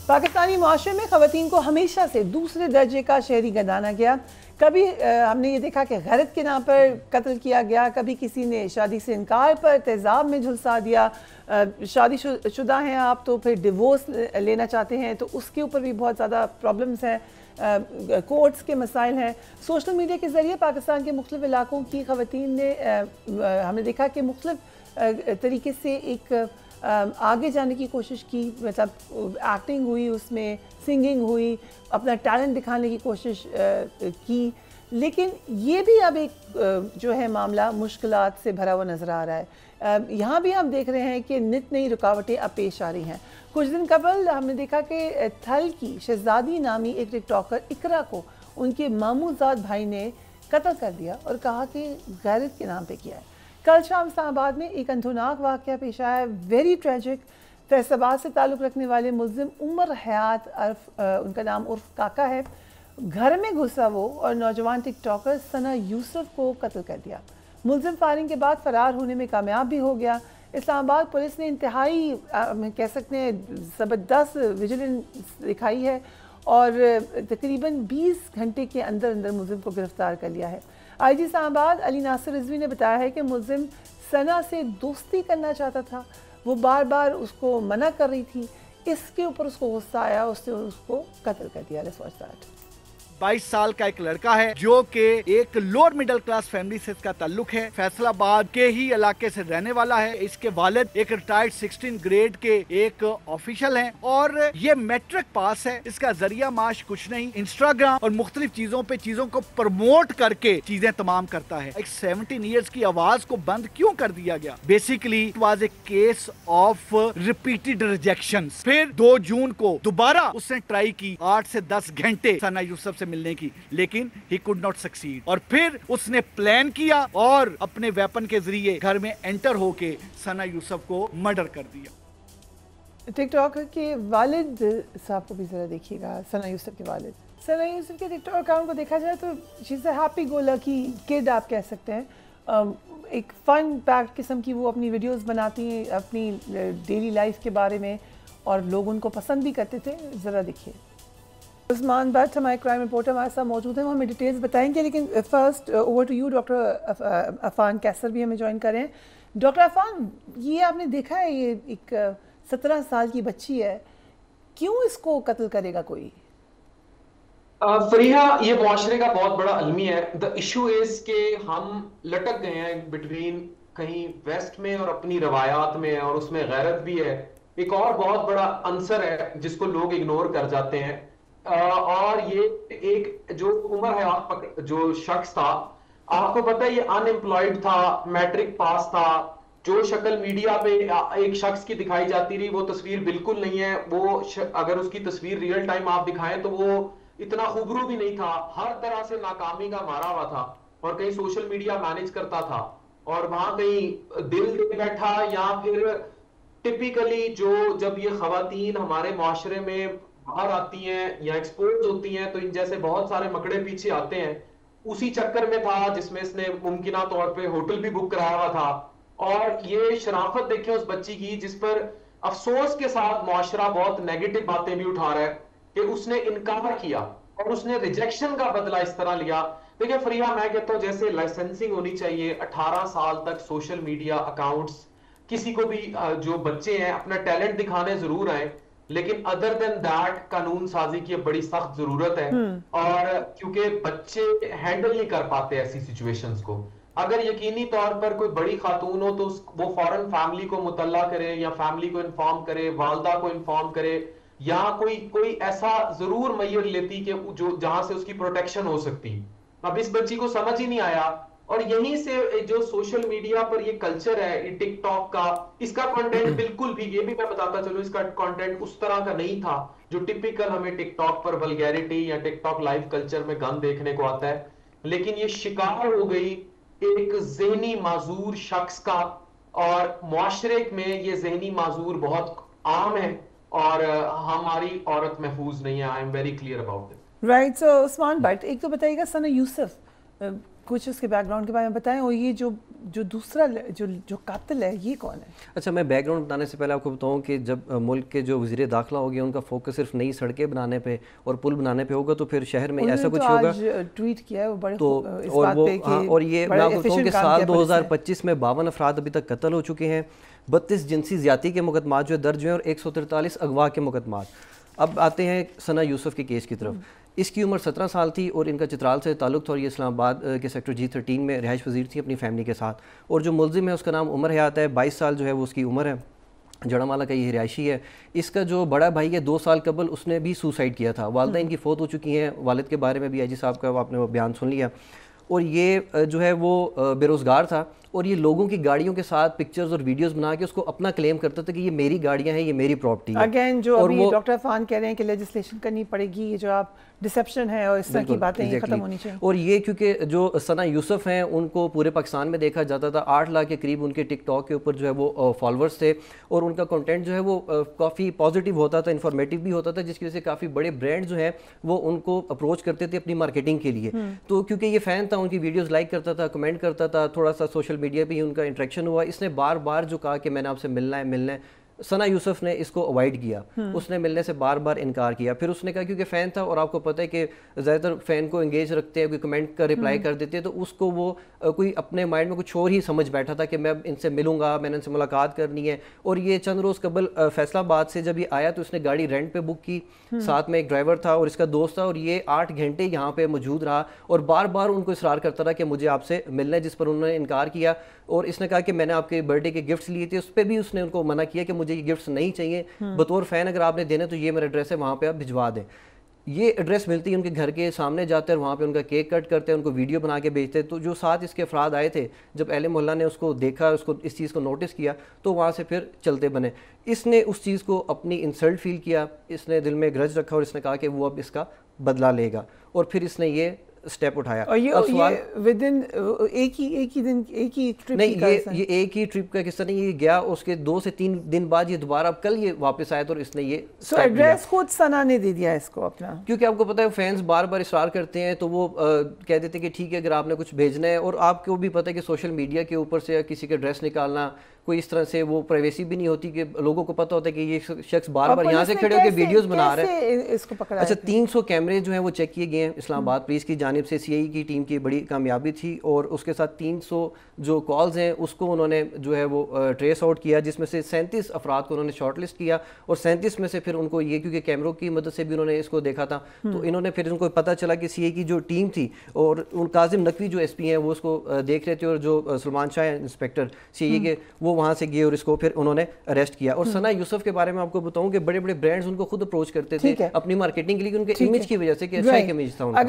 پاکستانی معاشرے میں خواتین کو ہمیشہ سے دوسرے درجے کا شہری گردانا گیا. کبھی ہم نے یہ دیکھا کہ غیرت کے نام پر قتل کیا گیا, کبھی کسی نے شادی سے انکار پر تیزاب میں جھلسا دیا. شادی شدہ ہیں آپ تو پھر ڈیورس لینا چاہتے ہیں تو اس کے اوپر بھی بہت زیادہ پرابلمز ہیں, کورٹس کے مسائل ہیں. سوشل میڈیا کے ذریعے پاکستان کے مختلف علاقوں کی خواتین نے ہم نے دیکھا کہ مختلف طریقے سے ایک آگے جانے کی کوشش کی, مطلب ایکٹنگ ہوئی, اس میں سنگنگ ہوئی, اپنا ٹیلنٹ دکھانے کی کوشش کی. لیکن یہ بھی اب ایک جو ہے معاملہ مشکلات سے بھرا ہوا نظر آ رہا ہے. یہاں بھی ہم دیکھ رہے ہیں کہ نت نئی رکاوٹیں اب پیش آ رہی ہیں. کچھ دن قبل ہم نے دیکھا کہ تھل کی شہزادی نامی ایک ٹک ٹاکر اقرا کو ان کے ماموں زاد بھائی نے قتل کر دیا اور کہا کہ غیرت کے نام پہ کیا ہے. کل شام اسلام آباد میں ایک اندھوناک واقعہ پیش آیا, ویری ٹریجک. فیصل آباد سے تعلق رکھنے والے ملزم عمر حیات ان کا نام عرف کاکا ہے, گھر میں گھسا وہ اور نوجوان ٹک ٹاکر ثنا یوسف کو قتل کر دیا. ملزم فائرنگ کے بعد فرار ہونے میں کامیاب بھی ہو گیا. اسلام آباد پولیس نے انتہائی کہہ سکتے ہیں زبردست ویجیلنس دکھائی ہے اور تقریباً 20 گھنٹے کے اندر اندر ملزم کو گرفتار کر لیا ہے. آئی جی اسلام آباد علی ناصر رضوی نے بتایا ہے کہ ملزم ثنا سے دوستی کرنا چاہتا تھا, وہ بار بار اس کو منع کر رہی تھی. اس کے اوپر اس کو غصہ آیا, اس نے اس کو قتل کر دیا. Let's watch that. 22 سال کا ایک لڑکا ہے جو کہ ایک لوور مڈل کلاس فیملی سے اس کا تعلق ہے, فیصل آباد کے ہی علاقے سے رہنے والا ہے. اس کے والد ایک ریٹائرڈ 16 گریڈ کے ایک آفیشل ہیں اور یہ میٹرک پاس ہے. اس کا ذریعہ معاش کچھ نہیں, انسٹاگرام اور مختلف چیزوں پہ چیزوں کو پروموٹ کر کے چیزیں تمام کرتا ہے. ایک 17 ایئرز کی آواز کو بند کیوں کر دیا گیا؟ Basically it was a case of repeated rejections. پھر 2 جون کو دوبارہ اس نے ٹرائی کی 8 سے 10 گھنٹے ثنا یوسف سے ملنے کی, لیکن ہی کوڈ ناٹ سکسیڈ. اور پھر اس نے پلان کیا اور اپنے ویپن کے ذریعے گھر میں انٹر ہو کے ثنا یوسف کو مرڈر کر دیا. ٹک ٹاکر کے والد صاحب کو بھی ذرا دیکھیے گا. ثنا یوسف کے والد, ثنا یوسف کے ٹک ٹاک اکاؤنٹ کو دیکھا جائے تو شی از اے ہیپی گو لکی کڈ آپ کہہ سکتے ہیں. ایک فن پیکڈ قسم کی وہ اپنی ویڈیوز بناتی ہیں اپنی ڈیلی لائف کے بارے میں اور لوگ ان کو پسند بھی کرتے تھے. ذرا دیکھیے. عثمان بٹ ہمارے کرائم رپورٹر ہمارے ساتھ موجود ہیں, وہ ہمیں ڈیٹیلز بتائیں گے. لیکن first over to you doctor Affan Qaiser بھی ہمیں جوائن کریں. ڈاکٹر عفان, یہ آپ نے دیکھا ہے یہ ایک 17 سال کی بچی ہے, کیوں اس کو قتل کرے گا کوئی؟ فریحہ, یہ معاشرے کا بہت بڑا المی ہے. دا ایشو از کہ ہم لٹک گئے ہیں بٹوین کہیں ویسٹ میں اور اپنی روایات میں, اور اس میں غیرت بھی ہے. ایک اور بہت بڑا عنصر ہے جس کو لوگ اگنور کر جاتے ہیں, اور یہ ایک جو عمر حیات جو شخص تھا, آپ کو پتہ ہے یہ ان امپلائڈ تھا, میٹرک پاس تھا. جو شکل میڈیا پہ ایک شخص کی دکھائی جاتی رہی وہ تصویر بالکل نہیں ہے. وہ اگر اس کی تصویر ریئل ٹائم آپ دکھائیں تو وہ اتنا خوبرو بھی نہیں تھا, ہر طرح سے ناکامی کا مارا ہوا تھا, اور کہیں سوشل میڈیا مینج کرتا تھا, اور وہاں کہیں دل دے بیٹھا. یا پھر ٹپیکلی جو جب یہ خواتین ہمارے معاشرے میں باہر آتی ہیں یا ایکسپوز ہوتی ہیں تو ان جیسے بہت سارے مکڑے پیچھے آتے ہیں. اسی چکر میں تھا جس میں اس نے ممکنہ طور پہ ہوٹل بھی بک کرایا ہوا تھا. اور یہ شرافت دیکھیں اس بچی کی, جس پر افسوس کے ساتھ معاشرہ بہت نیگیٹو باتیں بھی اٹھا رہا ہے کہ اس نے انکار کیا اور اس نے ریجیکشن کا بدلہ اس طرح لیا. دیکھیں فریحہ, میں کہتا ہوں جیسے لائسنسنگ ہونی چاہیے, 18 سال تک سوشل میڈیا اکاؤنٹس کسی کو بھی جو بچے ہیں اپنا ٹیلنٹ دکھانے ضرور آئیں, لیکن ادر دین دیٹ قانون سازی کی بڑی سخت ضرورت ہے. اور کیونکہ بچے ہینڈل نہیں کر پاتے ایسی سچویشنز کو. اگر یقینی طور پر کوئی بڑی خاتون ہو تو وہ فوراً فیملی کو مطلع کرے یا فیملی کو انفارم کرے, والدہ کو انفارم کرے, یا کوئی ایسا ضرور میئر لیتی کہ جو جہاں سے اس کی پروٹیکشن ہو سکتی. اب اس بچی کو سمجھ ہی نہیں آیا, اور یہیں سے جو سوشل میڈیا پر یہ کلچر ہے ٹک ٹاک کا, اس کا کنٹینٹ بالکل بھی, یہ بھی میں بتاتا چلوں, اس کا کنٹینٹ اس طرح کا نہیں تھا جو ٹپیکل ہمیں ٹک ٹاک پر ولگیرٹی یا ٹک ٹاک لائف کلچر میں گند دیکھنے کو آتا ہے. لیکن یہ شکار ہو گئی ایک ذہنی معذور شخص کا, اور معاشرے میں یہ ذہنی معذور بہت عام ہے, اور ہماری عورت محفوظ نہیں ہے. I am very clear about it. Right. So Usman but ایک تو بتائیے گا, ثنا یوسف کچھ اس کے بیک گراؤنڈ کے بارے میں بتائیں, اور یہ جو دوسرا جو قاتل ہے یہ کون ہے؟ اچھا, میں بیک گراؤنڈ بتانے سے پہلے آپ کو بتاؤں کہ جب ملک کے جو وزیر داخلہ ہو گیا ان کا فوکس صرف نئی سڑکیں بنانے پہ اور پل بنانے پہ ہوگا تو پھر شہر میں ایسا کچھ ہوگا. ٹویٹ کیا ہے وہ بڑے تو اور یہ میں آپ کو بتاؤں کہ سال 2025 میں 52 افراد ابھی تک قتل ہو چکے ہیں, 32 جنسی زیادتی کے مقدمات جو درج ہیں اور 143 اغوا کے مقدمات. اب آتے ہیں ثنا یوسف کے کیس کی طرف. اس کی عمر 17 سال تھی اور ان کا چترال سے تعلق تھا اور یہ اسلام آباد کے سیکٹر G13 میں رہائش پذیر تھی اپنی فیملی کے ساتھ. اور جو ملزم ہے اس کا نام عمر حیات ہے, 22 سال جو ہے وہ اس کی عمر ہے, جڑامالہ کا یہ رہائشی ہے. اس کا جو بڑا بھائی ہے 2 سال قبل اس نے بھی سوسائڈ کیا تھا. والدہ ان کی فوت ہو چکی ہیں, والد کے بارے میں بھی IG صاحب کا آپ نے بیان سن لیا. اور یہ جو ہے وہ بے روزگار تھا اور یہ لوگوں کی گاڑیوں کے ساتھ پکچرز اور ویڈیوز بنا کے اس کو اپنا کلیم کرتا تھا کہ یہ میری گاڑیاں ہیں, یہ میری پراپرٹی ہے. اگین جو ابھی ڈاکٹر عرفان کہہ رہے ہیں کہ لیجسلیشن کرنی پڑے گی, یہ جو آپ ڈسپشن ہے اور اس طرح کی باتیں یہ ختم ہونی چاہیے. اور یہ کیونکہ جو ثنا یوسف ہیں ان کو پورے پاکستان میں دیکھا جاتا تھا, 8 لاکھ کے قریب ان کے ٹک ٹاک کے اوپر جو ہے وہ فالوورز تھے اور ان کا کنٹینٹ جو ہے وہ کافی پازیٹیو ہوتا تھا, انفارمیٹیو بھی ہوتا تھا, جس کی وجہ سے کافی بڑے برانڈ جو ہیں وہ ان کو اپروچ کرتے تھے اپنی مارکیٹنگ کے لیے. تو کیونکہ یہ فین تھا, ان کی ویڈیوز لائک کرتا تھا, کمنٹ کرتا تھا, تھوڑا سا سوشل میڈیا پہ ہی ان کا انٹریکشن ہوا. اس نے بار بار جو کہا کہ میں نے آپ سے ملنا ہے, ثنا یوسف نے اس کو اوائڈ کیا, اس نے ملنے سے بار بار انکار کیا. پھر اس نے کہا کیونکہ فین تھا اور آپ کو پتہ ہے کہ زیادہ تر فین کو انگیج رکھتے ہیں, کوئی کمنٹ کا رپلائی کر دیتے ہیں, تو اس کو وہ کوئی اپنے مائنڈ میں کچھ اور ہی سمجھ بیٹھا تھا کہ میں اب ان سے ملوں گا, میں نے ان سے ملاقات کرنی ہے. اور یہ چند روز قبل فیصل آباد سے جب یہ آیا تو اس نے گاڑی رینٹ پہ بک کی, ساتھ میں ایک ڈرائیور تھا اور اس کا دوست تھا, اور یہ 8 گھنٹے یہاں پہ موجود رہا اور بار بار ان کو اصرار کرتا رہا کہ مجھے آپ سے ملنا ہے, جس پر انہوں نے انکار کیا. اور اس نے کہا کہ میں نے آپ کے برتھ ڈے کے گفٹس لیے تھے, اس پہ بھی اس نے ان کو منع کیا کہ مجھے یہ گفٹس نہیں چاہیے, بطور فین اگر آپ نے دینے تو یہ میرا ایڈریس ہے, وہاں پہ آپ بھجوا دیں. یہ ایڈریس ملتی ہے ان کے گھر کے سامنے جاتے ہیں, وہاں پہ ان کا کیک کٹ کرتے ہیں, ان کو ویڈیو بنا کے بھیجتے ہیں. تو جو ساتھ اس کے افراد آئے تھے, جب اہل محلہ نے اس کو دیکھا, اس چیز کو نوٹس کیا, تو وہاں سے پھر چلتے بنے. اس نے اس چیز کو اپنی انسلٹ فیل کیا, اس نے دل میں گرج رکھا اور اس نے کہا کہ وہ اب اس کا بدلہ لے گا, اور پھر اس نے یہ سٹیپ اٹھایا. اور یہ ودن ایک ہی ٹرپ نہیں, یہ ایک ہی ٹرپ کا قصہ نہیں, یہ گیا اس کے 2 سے 3 دن بعد یہ دوبارہ اب کل یہ واپس آیا, تو اس نے یہ ایڈریس خود ثنا نے دے دیا اس کو اپنا, کیونکہ آپ کو پتہ ہے فینس بار بار اصرار کرتے ہیں, تو وہ کہہ دیتے ہیں کہ ٹھیک ہے اگر آپ نے کچھ بھیجنا ہے. اور آپ کو بھی پتہ ہے کہ سوشل میڈیا کے اوپر سے کسی کا ایڈریس نکالنا کوئی اس طرح سے وہ پرائیویسی بھی نہیں ہوتی, کہ لوگوں کو پتہ ہوتا ہے کہ یہ شخص بار بار یہاں سے کھڑے ہو کے ویڈیوز بنا رہا ہے. اچھا, 300 کیمرے جو ہیں وہ چیک کیے گئے ہیں اسلام آباد پولیس کی جانب سے, CI کی ٹیم کی بڑی کامیابی تھی. اور اس کے ساتھ 300 جو کالز ہیں اس کو انہوں نے جو ہے وہ ٹریس آؤٹ کیا, جس میں سے 37 افراد کو انہوں نے شارٹ لسٹ کیا, اور 37 میں سے پھر ان کو یہ, کیونکہ کیمروں کی مدد سے بھی انہوں نے اس کو دیکھا تھا, تو انہوں نے پھر ان کو پتہ چلا کہ CI کی جو ٹیم تھی اور کاظم نقوی جو SP ہیں وہ اس کو دیکھ رہے تھے, اور جو سلمان شاہ ہیں انسپیکٹر CI کے, وہ وہاں سے گئے اور اس کو پھر انہوں نے اریسٹ کیا. اور ثنا یوسف کے بارے میں آپ کو بتاؤں کہ بڑے بڑے برانڈز ان کو خود اپروچ کرتے تھے اپنی مارکیٹنگ کے لیے, ان کے امیج کی وجہ سے کہ اچھا ایک امیج تھا ان کا.